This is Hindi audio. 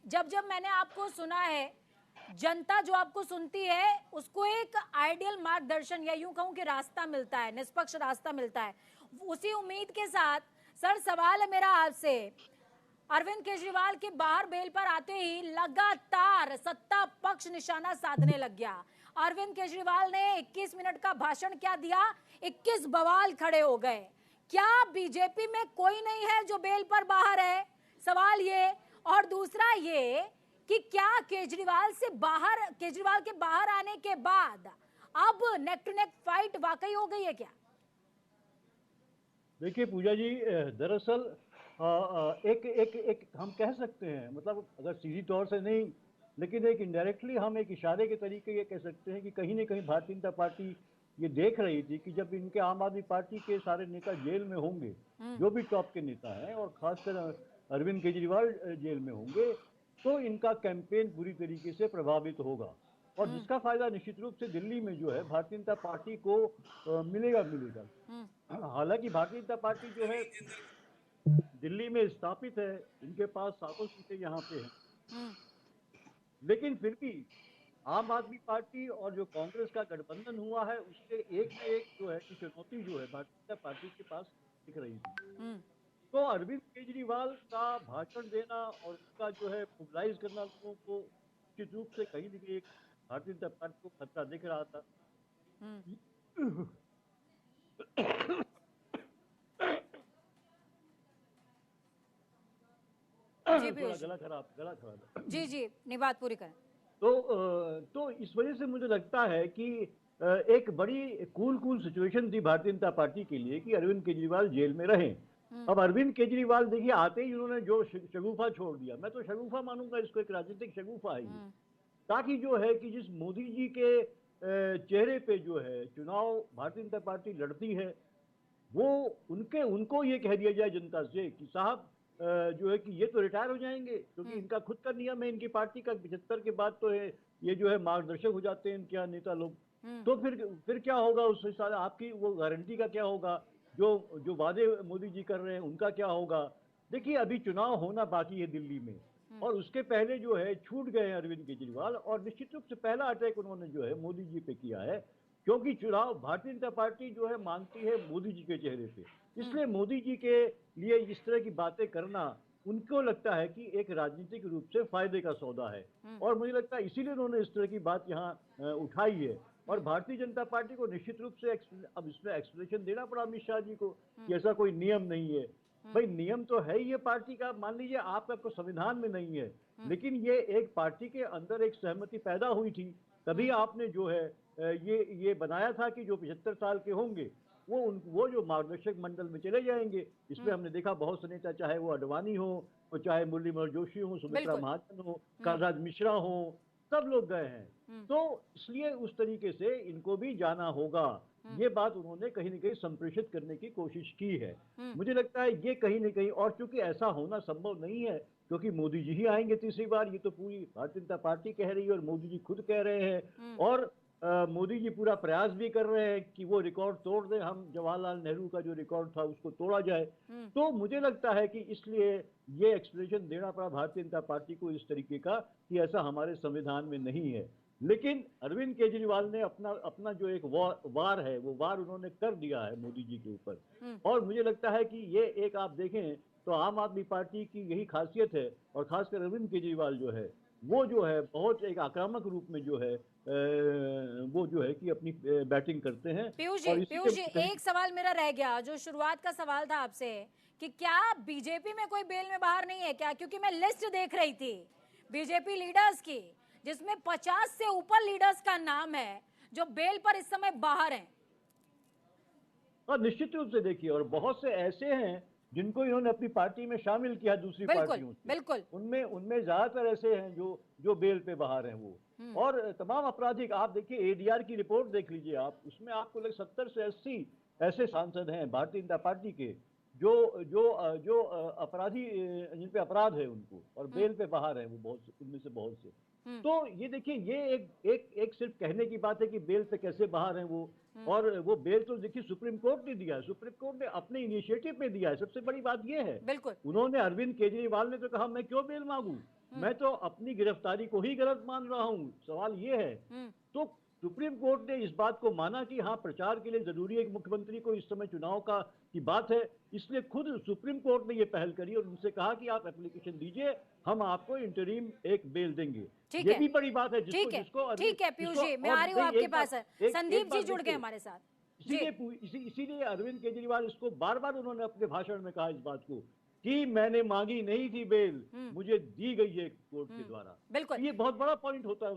जब जब मैंने आपको सुना है, जनता जो आपको सुनती है उसको एक आइडियल मार्गदर्शन या यूं कहूं कि रास्ता मिलता है, निष्पक्ष रास्ता मिलता है। उसी उम्मीद के साथ सर सवाल है मेरा आपसे, अरविंद केजरीवाल के बाहर बेल पर आते ही लगातार सत्ता पक्ष निशाना साधने लग गया। अरविंद केजरीवाल ने 21 मिनट का भाषण क्या दिया, 21 बवाल खड़े हो गए। क्या बीजेपी में कोई नहीं है जो बेल पर बाहर है? सवाल ये। और दूसरा ये कि क्या केजरीवाल के बाहर आने के बाद अब नेक टू नेक फाइट वाकई हो गई है क्या? देखिए पूजा जी, दरअसल एक एक एक हम कह सकते हैं, मतलब अगर सीधी तौर से नहीं लेकिन एक इनडायरेक्टली हम एक इशारे के तरीके ये कह सकते हैं कि कहीं ना कहीं भारतीय जनता पार्टी ये देख रही थी कि जब इनके आम आदमी पार्टी के सारे नेता जेल में होंगे, जो भी टॉप के नेता हैं और खासकर अरविंद केजरीवाल जेल में होंगे, तो इनका कैंपेन पूरी तरीके से प्रभावित होगा। और जिसका फायदा निश्चित रूप से दिल्ली में जो है भारतीय जनता पार्टी को मिलेगा मिलेगा। हालांकि भारतीय जनता पार्टी जो है दिल्ली में स्थापित है, इनके पास सातों सीटें यहाँ पे हैं, लेकिन फिर भी आम आदमी पार्टी और जो कांग्रेस का गठबंधन हुआ है उसके एक में एक जो है कि चुनौती जो है भारतीय जनता पार्टी के पास दिख रही थी। तो अरविंद केजरीवाल का भाषण देना और उसका जो है मोबिलाइज करना लोगों को निश्चित रूप से कहीं ना कहीं एक भारतीय जनता पार्टी को खतरा दिख रहा था। जी थोड़ा पीयूष, गला खराब है। जी जी, नहीं बात पूरी करें। तो इस वजह से मुझे लगता है कि एक बड़ी कूल कूल सिचुएशन थी भारतीय जनता पार्टी के लिए कि अरविंद केजरीवाल जेल में रहें। अब अरविंद केजरीवाल देखिए आते ही उन्होंने जो शगुफा छोड़ दिया, मैं तो शगुफा मानूंगा इसको, एक राजनीतिक शगुफा है ये। ताकि जो है कि जिस मोदी जी के चेहरे पे जो है चुनाव भारतीय जनता पार्टी लड़ती है, वो उनके उनको ये कह दिया जाए जनता से कि साहब जो है कि ये तो रिटायर हो जाएंगे, क्योंकि इनका खुद का नियम है, इनकी पार्टी का 75 के बाद तो है ये जो है मार्गदर्शक हो जाते हैं इनके यहाँ नेता लोग। तो फिर क्या होगा उस हिसाब से, आपकी वो गारंटी का क्या होगा, जो जो वादे मोदी जी कर रहे हैं उनका क्या होगा। देखिए अभी चुनाव होना बाकी है दिल्ली में, और उसके पहले जो है छूट गए हैं अरविंद केजरीवाल, और निश्चित रूप से पहला अटैक उन्होंने जो है मोदी जी पे किया है, क्योंकि चुनाव भारतीय जनता पार्टी जो है मानती है मोदी जी के चेहरे पे। इसलिए मोदी जी के लिए इस तरह की बातें करना उनको लगता है कि एक राजनीतिक रूप से फायदे का सौदा है, और मुझे लगता है इसीलिए उन्होंने इस तरह की बात यहाँ उठाई है। और भारतीय जनता पार्टी को निश्चित रूप से अब इसमें एक्सप्लेनेशन देना पड़ा अमित शाह जी को कि ऐसा कोई नियम नहीं है। भाई नियम तो है ही है पार्टी का, मान लीजिए आपका कोई संविधान में नहीं है, लेकिन ये एक पार्टी के अंदर एक सहमति पैदा हुई थी, तभी आपने जो है ये बनाया था कि जो 75 साल के होंगे वो जो मार्गदर्शक मंडल में चले जाएंगे। इसमें हमने देखा बहुत से नेता, चाहे वो अडवाणी हो, और चाहे मुरली मनोहर जोशी हो, सुमित्रा बिल्कुल। महाजन हो, कलराज मिश्रा हो, सब लोग गए हैं। तो इसलिए उस तरीके से इनको भी जाना होगा, ये बात उन्होंने कहीं ना कहीं संप्रेषित करने की कोशिश की है। मुझे लगता है ये कहीं ना कहीं, और चूंकि ऐसा होना संभव नहीं है क्योंकि मोदी जी ही आएंगे तीसरी बार, ये तो पूरी भारतीय जनता पार्टी कह रही है और मोदी जी खुद कह रहे हैं, और मोदी जी पूरा प्रयास भी कर रहे हैं कि वो रिकॉर्ड तोड़ दें, हम जवाहरलाल नेहरू का जो रिकॉर्ड था उसको तोड़ा जाए। तो मुझे लगता है कि इसलिए ये एक्सप्लेनेशन देना पड़ा भारतीय जनता पार्टी को इस तरीके का कि ऐसा हमारे संविधान में नहीं है। लेकिन अरविंद केजरीवाल ने अपना अपना जो एक वार है वो वार उन्होंने कर दिया है मोदी जी के ऊपर। और मुझे लगता है कि ये एक आप देखें तो आम आदमी पार्टी की यही खासियत है, और खासकर अरविंद केजरीवाल जो है वो जो है बहुत एक आक्रामक रूप में जो है वो जो है कि अपनी बैटिंग करते हैं। और पीयूष इसीलिए जी, कहीं एक सवाल मेरा रह गया, जो शुरुआत का सवाल था आपसे, कि क्या बीजेपी में कोई बेल में बाहर नहीं है क्या? क्योंकि मैं लिस्ट देख रही थी बीजेपी लीडर्स की, जिसमें 50 से ऊपर लीडर्स का नाम है जो बेल पर इस समय बाहर हैं। और निश्चित रूप से देखिए, और बहुत से ऐसे हैं जिनको इन्होंने अपनी पार्टी में शामिल किया दूसरी बिल्कुल पार्टियों से, बिल्कुल। उनमें उनमें ज्यादातर ऐसे हैं जो जो बेल पे बाहर हैं वो। और तमाम आपराधिक, आप देखिए एडीआर की रिपोर्ट देख लीजिए आप, उसमें आपको लग 70 से 80 ऐसे सांसद हैं भारतीय जनता पार्टी के जो जो जो अपराधी, जिन पे अपराध है उनको, और बेल पे बाहर हैं वो बहुत से, उनमें से बहुत से। तो ये देखिए ये एक सिर्फ कहने की बात है कि बेल पे कैसे बाहर हैं वो, और वो बेल तो देखिए सुप्रीम कोर्ट ने दिया है, सुप्रीम कोर्ट ने अपने इनिशिएटिव पे दिया है, सबसे बड़ी बात ये है। बिल्कुल। उन्होंने, अरविंद केजरीवाल ने तो कहा मैं क्यों बेल मांगू, मैं तो अपनी गिरफ्तारी को ही गलत मान रहा हूं। सवाल ये है, तो सुप्रीम कोर्ट ने इस बात को माना कि हाँ, प्रचार के लिए जरूरी है कि मुख्यमंत्री को इस समय चुनाव का की बात है, इसलिए खुद सुप्रीम कोर्ट ने ये पहल करी और उनसे कहा कि आप एप्लीकेशन दीजिए, हम आपको इंटरिम एक बेल देंगे। ठीक ये है, भी बड़ी बात है ठीक है, जिसको ठीक है पीयूष जी, मैं आ रही हूँ आपके पास। संदीप जी जुड़ गए हमारे साथ जी। इसीलिए अरविंद केजरीवाल इसको बार बार उन्होंने अपने भाषण में कहा इस बात को कि मैंने मांगी नहीं थी बेल, मुझे दी गई है कोर्ट के द्वारा। बिल्कुल, ये बहुत बड़ा पॉइंट होता है।